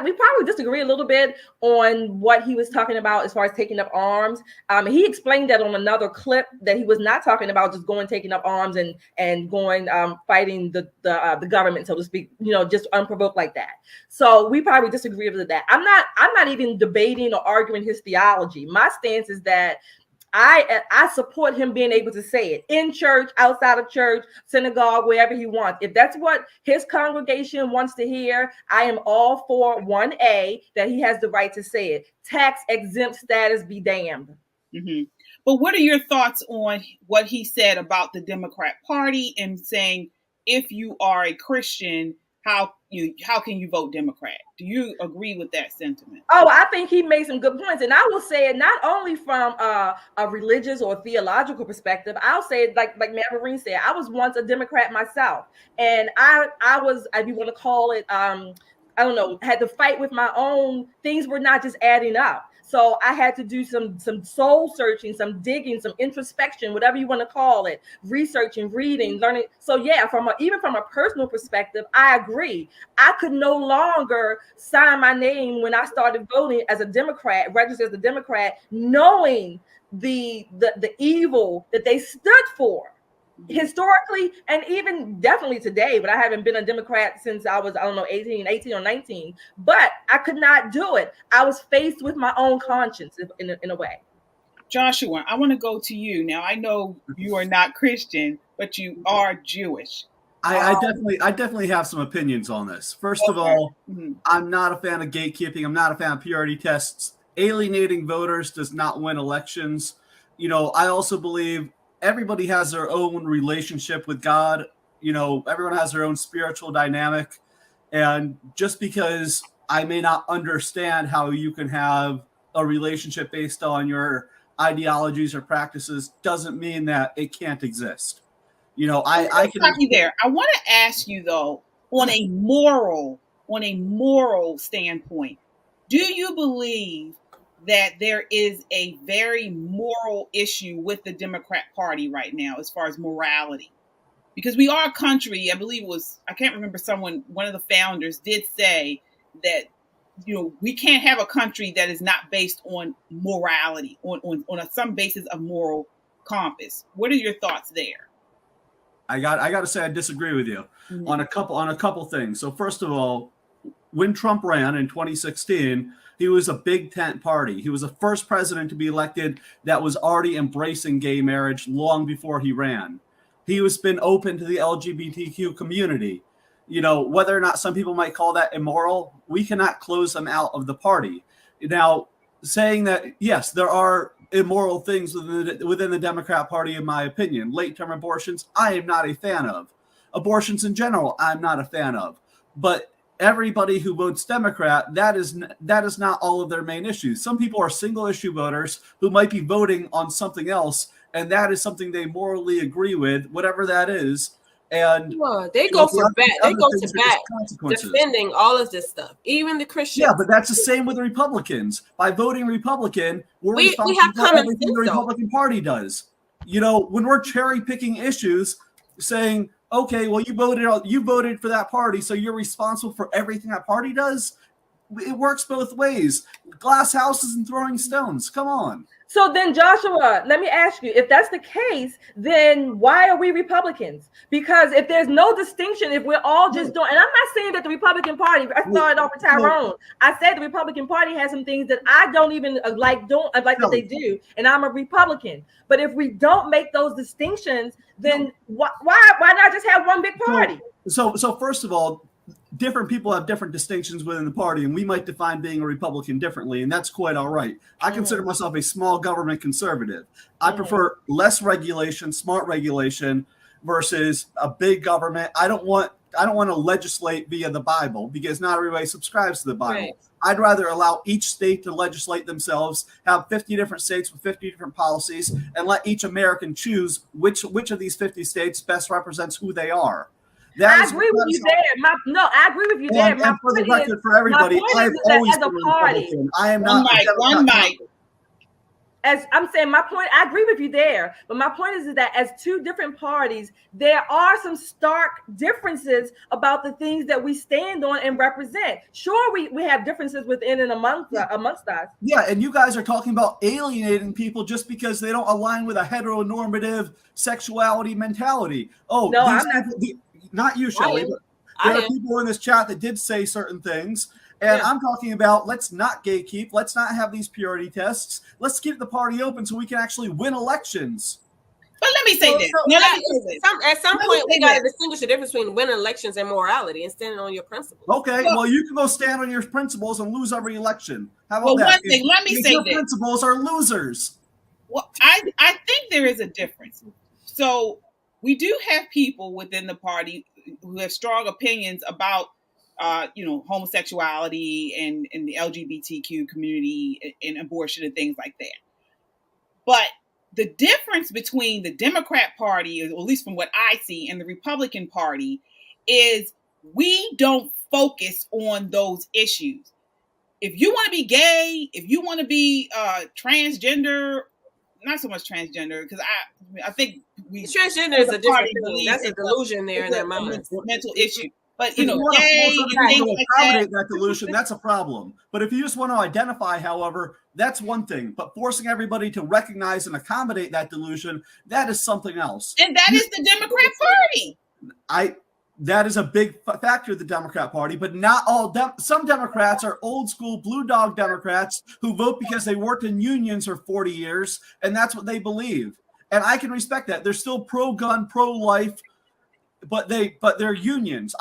we probably disagree a little bit on what he was talking about as far as taking up arms. He explained that on another clip that he was not talking about just going taking up arms and going fighting the government, so to speak, just unprovoked like that. So we probably disagree with that. I'm not even debating or arguing his theology. My stance is that I support him being able to say it in church, outside of church, synagogue, wherever he wants. If that's what his congregation wants to hear, I am all for 1A, that he has the right to say it. Tax exempt status be damned. Mm-hmm. But what are your thoughts on what he said about the Democrat Party and saying, if you are a Christian, how can you vote Democrat? Do you agree with that sentiment? Oh, I think he made some good points. And I will say it not only from a religious or theological perspective. I'll say it like Mavourene said, I was once a Democrat myself. And I was, if you want to call it, I don't know, had to fight with my own, things were not just adding up. So I had to do some soul searching, some digging, some introspection, whatever you want to call it, researching, reading, learning. So yeah, even from a personal perspective, I agree. I could no longer sign my name when I started voting as a Democrat, registered as a Democrat, knowing the evil that they stood for. Historically, and even definitely today, but I haven't been a Democrat since I was, 18 or 19, but I could not do it. I was faced with my own conscience in a way. Joshua, I want to go to you. Now, I know you are not Christian, but you are Jewish. I definitely have some opinions on this. First of all, I'm not a fan of gatekeeping. I'm not a fan of purity tests. Alienating voters does not win elections. I also believe everybody has their own relationship with God. Everyone has their own spiritual dynamic. And just because I may not understand how you can have a relationship based on your ideologies or practices doesn't mean that it can't exist. I can stop you there. I want to ask you though, on a moral standpoint, do you believe that there is a very moral issue with the Democrat Party right now as far as morality? Because we are a country, I believe it was, I can't remember, one of the founders did say that, we can't have a country that is not based on morality, on some basis of moral compass. What are your thoughts there? I got to say I disagree with you on a couple things. So first of all, when Trump ran in 2016, he was a big tent party. He was the first president to be elected that was already embracing gay marriage long before he ran. He has been open to the LGBTQ community. Whether or not some people might call that immoral, we cannot close them out of the party. Now, saying that, yes, there are immoral things within the Democrat Party, in my opinion. Late-term abortions, I am not a fan of. Abortions in general, I'm not a fan of. But everybody who votes Democrat, that is not all of their main issues. Some people are single issue voters who might be voting on something else, and that is something they morally agree with, whatever that is. And they go to bat defending all of this stuff, even the Christians. Yeah, but that's the same with the Republicans. By voting Republican, we have for everything the Republican Party does. When we're cherry picking issues, saying, okay, well, you voted for that party, so you're responsible for everything that party does. It works both ways. Glass houses and throwing stones. Come on. So then, Joshua, let me ask you, if that's the case, then why are we Republicans? Because if there's no distinction, if we're all just doing, and I'm not saying that the Republican Party, I started off with Tyrone. I said the Republican Party has some things that I don't even like that they do, and I'm a Republican. But if we don't make those distinctions, then why not just have one big party? So first of all, different people have different distinctions within the party, and we might define being a Republican differently, and that's quite all right. I consider myself a small government conservative. I prefer less regulation, smart regulation, versus a big government. I don't want to legislate via the Bible, because not everybody subscribes to the Bible. Right. I'd rather allow each state to legislate themselves, have 50 different states with 50 different policies, and let each American choose which of these 50 states best represents who they are. I agree with you there. I agree with you there. And for the record, for everybody, I've always been a Republican. I am not. One mic. as I'm saying, my point, I agree with you there, but my point is that as two different parties, there are some stark differences about the things that we stand on and represent. Sure, we have differences within and amongst us. Yeah, and you guys are talking about alienating people just because they don't align with a heteronormative sexuality mentality. Oh, No, these I'm not. people, not you, Shelly, but there are people in this chat that did say certain things. And I'm talking about, let's not gatekeep. Let's not have these purity tests. Let's keep the party open so we can actually win elections. But let me say this. At some point, we got to distinguish the difference between winning elections and morality and standing on your principles. Okay, well, you can go stand on your principles and lose every election. How about that? One thing, let me say your this. Principles are losers. Well, I think there is a difference. So we do have people within the party who have strong opinions about homosexuality and the LGBTQ community and abortion and things like that. But the difference between the Democrat Party, or at least from what I see, and the Republican Party is we don't focus on those issues. If you want to be gay, if you want to be transgender, not so much transgender, because I think transgender is a different thing. That's a delusion there in their minds. Mental issue. But if you want to accommodate that delusion, that's a problem. But if you just want to identify, however, that's one thing. But forcing everybody to recognize and accommodate that delusion, that is something else. And that is the Democrat Party. That is a big factor of the Democrat Party, but not all. Some Democrats are old school blue dog Democrats who vote because they worked in unions for 40 years, and that's what they believe. And I can respect that. They're still pro-gun, pro-life, but they're unions.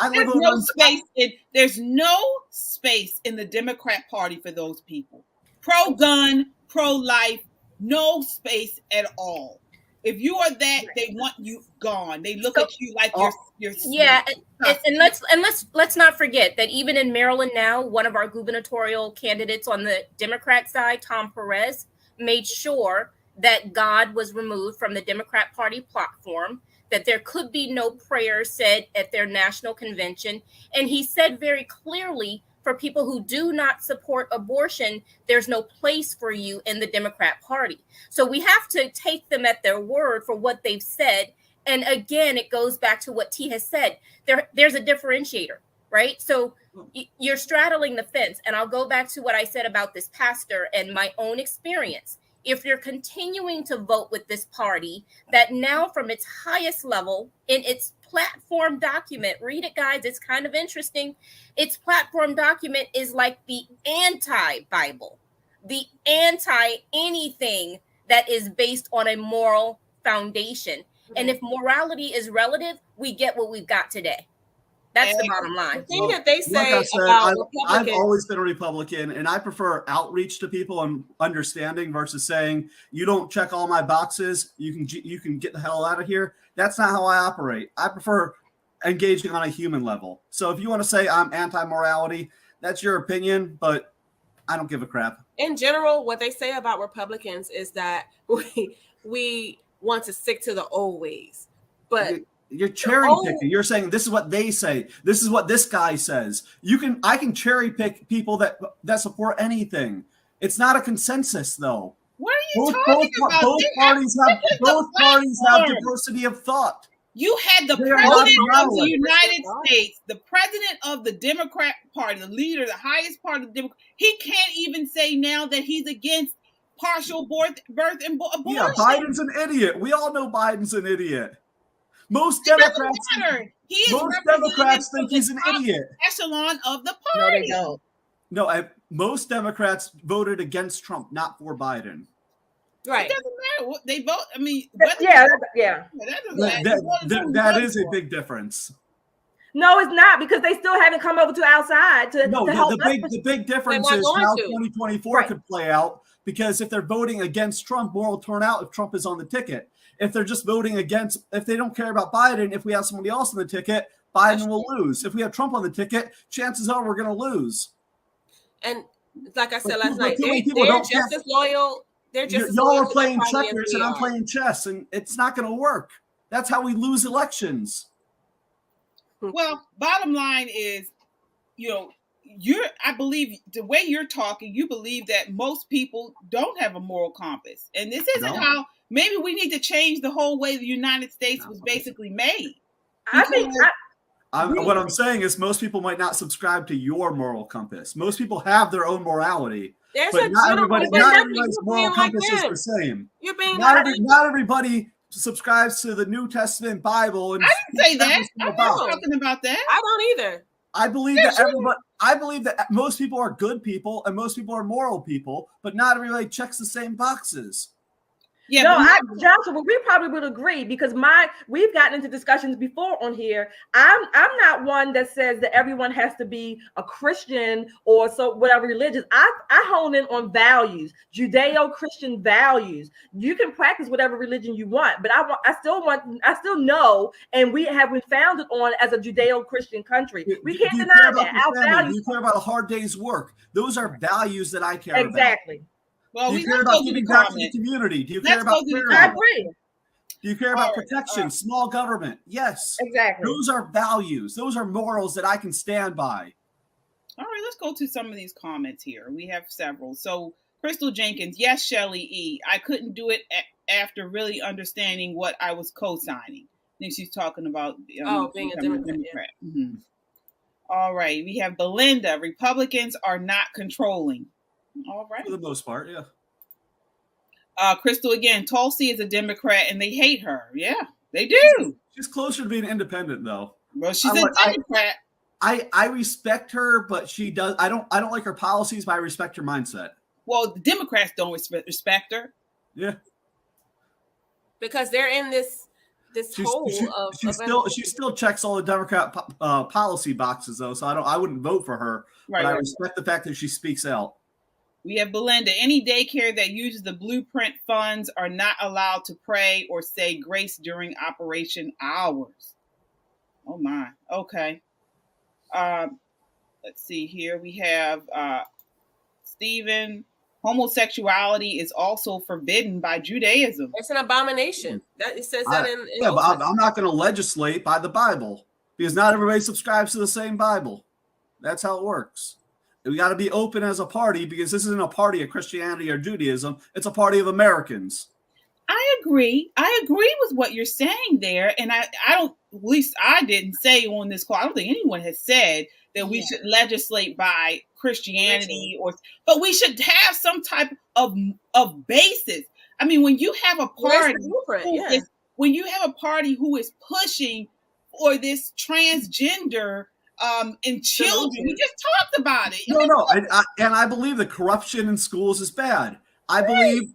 There's no space in the Democrat Party for those people. Pro-gun, pro-life, no space at all. If you are that, they want you gone. They look at you like you're and let's not forget that even in Maryland now, one of our gubernatorial candidates on the Democrat side, Tom Perez, made sure that God was removed from the Democrat Party platform, that there could be no prayers said at their national convention. And he said very clearly, for people who do not support abortion, there's no place for you in the Democrat Party. So we have to take them at their word for what they've said. And again, it goes back to what T has said. There's a differentiator, right? So you're straddling the fence. And I'll go back to what I said about this pastor and my own experience. If you're continuing to vote with this party that now from its highest level in its platform document, read it, guys, it's kind of interesting. Its platform document is like the anti-Bible, the anti-anything that is based on a moral foundation. And if morality is relative, we get what we've got today. That's the bottom line. The thing that they say like I said, about I've always been a Republican, and I prefer outreach to people and understanding versus saying, you don't check all my boxes, you can get the hell out of here. That's not how I operate. I prefer engaging on a human level. So if you want to say I'm anti-morality, that's your opinion, but I don't give a crap. In general, what they say about Republicans is that we want to stick to the old ways. But you're cherry picking. You're saying this is what they say. This is what this guy says. I can cherry pick people that support anything. It's not a consensus, though. What are you talking about? Both parties have diversity of thought. You had the president of the United States, the president of the Democrat Party, the leader, the highest part of the Democrat. He can't even say now that he's against partial birth and abortion. Yeah, Biden's an idiot. We all know Biden's an idiot. Most Democrats think he's an idiot. Echelon of the party. No, they don't. No, most Democrats voted against Trump, not for Biden. Right. It doesn't matter. They vote. I mean, that is a big difference. No, it's not, because they still haven't come over to outside to help us. The big difference is how 2024 could play out, because if they're voting against Trump, more will turn out if Trump is on the ticket. If they're just voting against, if they don't care about Biden, if we have somebody else on the ticket, Biden will lose. If we have Trump on the ticket, chances are we're going to lose. And like I said last night, they're just as loyal. They're just y'all are playing checkers and I'm playing chess, and it's not going to work. That's how we lose elections. Well, bottom line is, I believe the way you're talking, you believe that most people don't have a moral compass. And this isn't how, maybe we need to change the whole way the United States was basically made. I think what I'm saying is most people might not subscribe to your moral compass. Most people have their own morality. But not everybody's moral compass is the same. You're being not everybody subscribes to the New Testament Bible. And I didn't say that. I'm not talking about that. I don't either. I believe that most people are good people and most people are moral people, but not everybody checks the same boxes. Yeah, no, Joshua, we probably would agree because we've gotten into discussions before on here. I'm not one that says that everyone has to be a Christian or so whatever religion. I hone in on values, Judeo-Christian values. You can practice whatever religion you want, but I still know, and we have been founded on as a Judeo-Christian country. We can't deny that. Our values. Do you care about a hard day's work? Those are values that I care about. Exactly. Well, do you care about giving back to the community? Do you care about I agree. Do you care about protection, small government? Yes. Exactly. Those are values. Those are morals that I can stand by. All right, let's go to some of these comments here. We have several. So, Crystal Jenkins, yes, Shelly E. I couldn't do it after really understanding what I was co-signing. I think she's talking about being a Democrat. Yeah. Mm-hmm. All right, we have Belinda. Republicans are not controlling. All right. For the most part, yeah. Crystal again, Tulsi is a Democrat and they hate her. Yeah, they do. She's closer to being independent though. Well, she's a Democrat. I respect her, but she does. I don't like her policies, but I respect her mindset. Well, the Democrats don't respect her. Yeah. Because they're in this hole of she still checks all the Democrat policy boxes though, so I wouldn't vote for her. Right, but I respect the fact that she speaks out. We have Belinda. Any daycare that uses the blueprint funds are not allowed to pray or say grace during operation hours. Oh my. Okay. Let's see here. We have Stephen. Homosexuality is also forbidden by Judaism. It's an abomination. It says that in but I'm not going to legislate by the Bible because not everybody subscribes to the same Bible. That's how it works. We got to be open as a party because this isn't a party of Christianity or Judaism. It's a party of Americans. I agree. I agree with what you're saying there. And I don't, at least I didn't say on this call, I don't think anyone has said that we should legislate by Christianity but we should have some type of basis. I mean, when you have a party, when you have a party who is pushing for this transgender in children, we just talked about it. No, and I believe the corruption in schools is bad. I believe,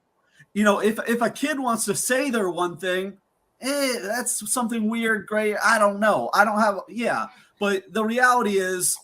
if a kid wants to say they're one thing, that's something weird, gray. I don't know. I don't have, but the reality is,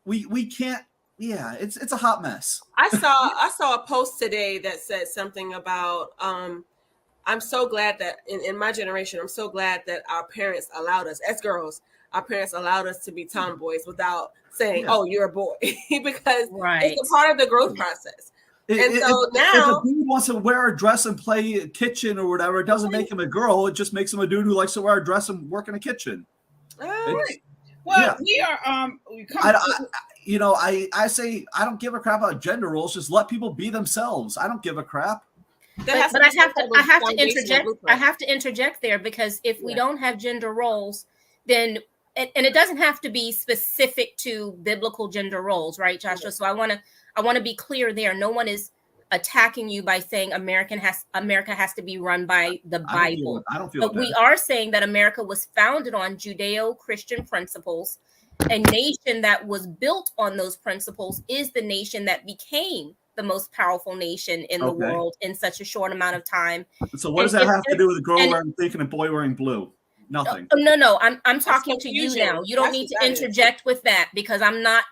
we can't. Yeah, it's a hot mess. I saw a post today that said something about I'm so glad that in my generation, I'm so glad that our parents allowed us as girls. Our parents allowed us to be tomboys without saying, "Oh, you're a boy," because it's a part of the growth process. Now, if a dude wants to wear a dress and play kitchen or whatever, it doesn't make him a girl. It just makes him a dude who likes to wear a dress and work in a kitchen. Well, we are. I say I don't give a crap about gender roles. Just let people be themselves. I don't give a crap. But I have to interject. I have to interject there because if we don't have gender roles, then and it doesn't have to be specific to biblical gender roles, right, Joshua? So I want to be clear there. No one is attacking you by saying America has to be run by the Bible. I don't feel but we are saying that America was founded on Judeo-Christian principles. A nation that was built on those principles is the nation that became the most powerful nation in the world in such a short amount of time. So what does that have to do with a girl wearing pink and a boy wearing blue? Nothing. No. I'm talking to you now. You don't need to interject with that because I'm not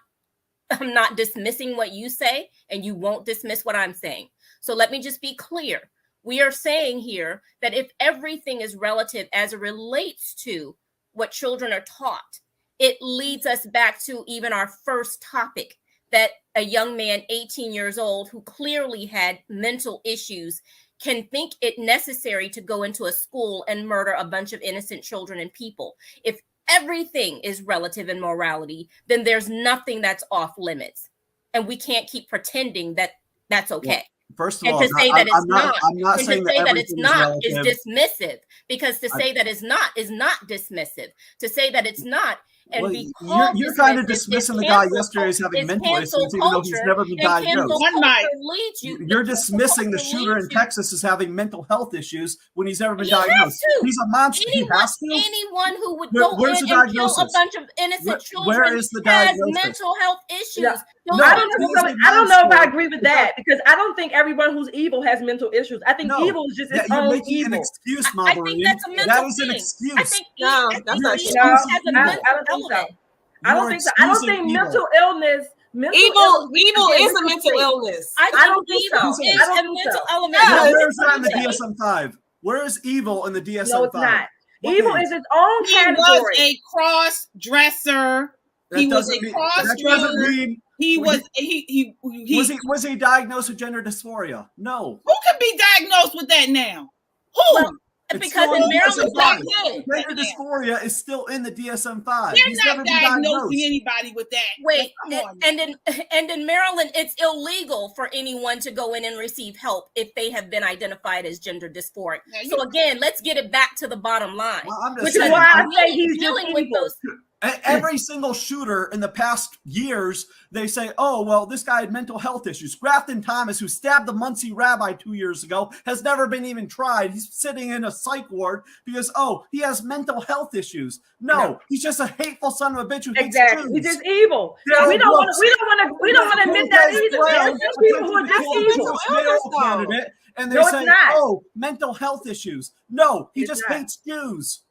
dismissing what you say and you won't dismiss what I'm saying. So let me just be clear. We are saying here that if everything is relative as it relates to what children are taught, it leads us back to even our first topic, that a young man, 18 years old, who clearly had mental issues, can think it necessary to go into a school and murder a bunch of innocent children and people. If everything is relative in morality, then there's nothing that's off limits. And we can't keep pretending that that's okay. Well, first of and all, to say that it's not, I'm not and saying to say that that it's everything not is relative. dismissive, because to say that is not dismissive. To say that it's not, and Well, be called you're kind of dismissive dismissing is the guy cancel yesterday as having is mental issues, cancel even though he's culture, never been and cancel diagnosed. One mic. culture leads you. You're cancel dismissing the culture shooter in leads you- Texas as having mental health issues when he's never been He has diagnosed. to. He's a monster. He has to. Anyone who would Where- go where's in the and kill a diagnosis? bunch of innocent Where children is the has diagnosis? mental health issues. Yeah. Those No, I people- don't know if I agree with that, because I don't think everyone who's evil has mental issues. I think No, evil is just its you're own making an evil. excuse, I think Mavourene. that's a mental That is an thing. excuse. I think No, evil that's not true. No, has a evil. mental I don't think so. element. I don't think so. I don't excusing think evil. mental illness. Evil is a mental illness. I don't think think evil so. is I don't a think mental so. element. Yeah, Where is that in the It's- DSM-5? Where is evil in the DSM-5? No, it's not. What Evil page? is its own He was category. a cross dresser. He was a cross that doesn't dresser. mean He was was he diagnosed with gender dysphoria? No. Who can be diagnosed with that now? Who? Well, It's because still in in Maryland, DSM-5. Gender dysphoria is still in the DSM-5. They're He's not never been diagnosed. diagnosing anybody with that. wait, Come on. and in Maryland, it's illegal for anyone to go in and receive help if they have been identified as gender dysphoric. Now, So again, let's get it back to the bottom line. Well, I'm just Which is saying, why I I'm say he's just dealing with evil. those. every single shooter in the past years, they say, oh, well, this guy had mental health issues. Grafton Thomas, who stabbed the Muncie rabbi 2 years ago, has never been even tried. He's sitting in a psych ward because, oh, he has mental health issues. No, he's just a hateful son of a bitch who hates Exactly. Jews. He's just evil. Daryl We don't want Brooks. to admit that either. Brown, There's some people who are just attempted to evil. kill a mayoral candidate, and they're No, it's saying, not. oh, mental health issues. No, he It's just not. hates Jews.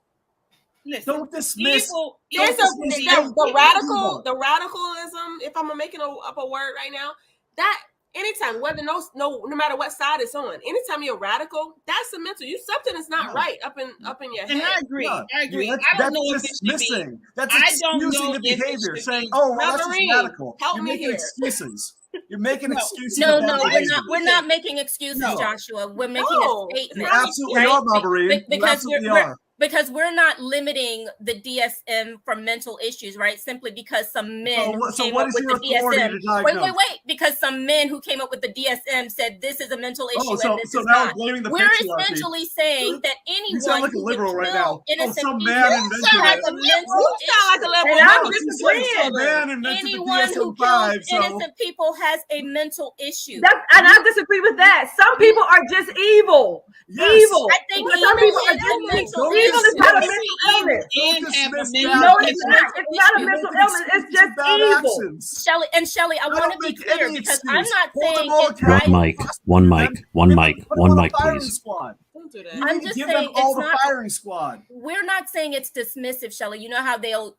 Listen, Don't dismiss. There's the radicalism. If I'm making up a word right now, that anytime, whether no matter what side it's on, anytime you're radical, that's a mental. Something is not right up in your head. and I agree. Yeah, I agree. that's- I don't that's know if it should be. dismissing. That's I don't excusing know the if it behavior, should saying, be. "Oh, well, that's just Mavourene, radical." help You're me making here. excuses. You're making No. excuses. No, of bad we're behavior. not. We're not making excuses, No. Joshua. We're making No, a statement. You absolutely right? are, Mavourene. You Because absolutely we're are. because we're not limiting the DSM from mental issues, right? Simply because some men who So came what up is with your the authority DSM. to diagnose? Wait. Because some men who came up with the DSM said this is a mental issue Oh, and this so is now not. blaming the We're patriarchy. essentially saying that You sound anyone like a who would liberal right kill now. Oh, innocent some people man invented has it. a mental You sound like a issue. liberal. And I'm No, disagreeing. some man invented the Anyone who kills DSM-5, so innocent people has a mental issue. And I disagree with that. Some people are just evil. Yes. Evil. I think But evil some people are is just a mental Don't evil is issue. not a dismiss mental illness. And have a dismiss mental bad No, it's issue. not. It's not a You're mental making illness. It's excuses just for bad evil. actions. Shelly, I I want don't to be make clear any because I'm excuse. not Hold them saying all it's accountable. right. One mic, one mic, Put one them on mic, the firing please. squad. Don't do You that. I'm need to just give saying them all it's the not- firing squad. We're not saying it's dismissive, Shelly. You know how they'll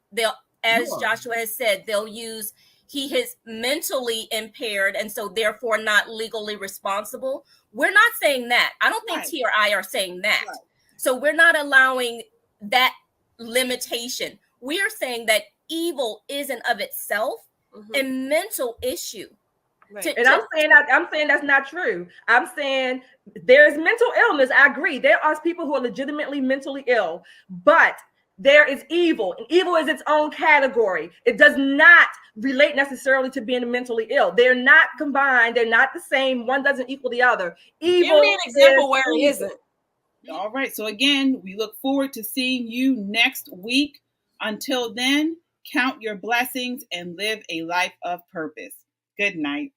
as You are. Joshua has said, they'll use he is mentally impaired and so therefore not legally responsible. We're not saying that. I don't think Right. T or I are saying that. Right. So we're not allowing that limitation. We are saying that evil is in of itself Mhm. a mental issue. Right. To- And I'm saying that's not true. I'm saying there's mental illness. I agree. There are people who are legitimately mentally ill, but there is evil, and evil is its own category. It does not relate necessarily to being mentally ill. They're not combined. They're not the same. One doesn't equal the other. Give Evil me an example is where it evil. isn't. All right. So again, we look forward to seeing you next week. Until then, count your blessings and live a life of purpose. Good night.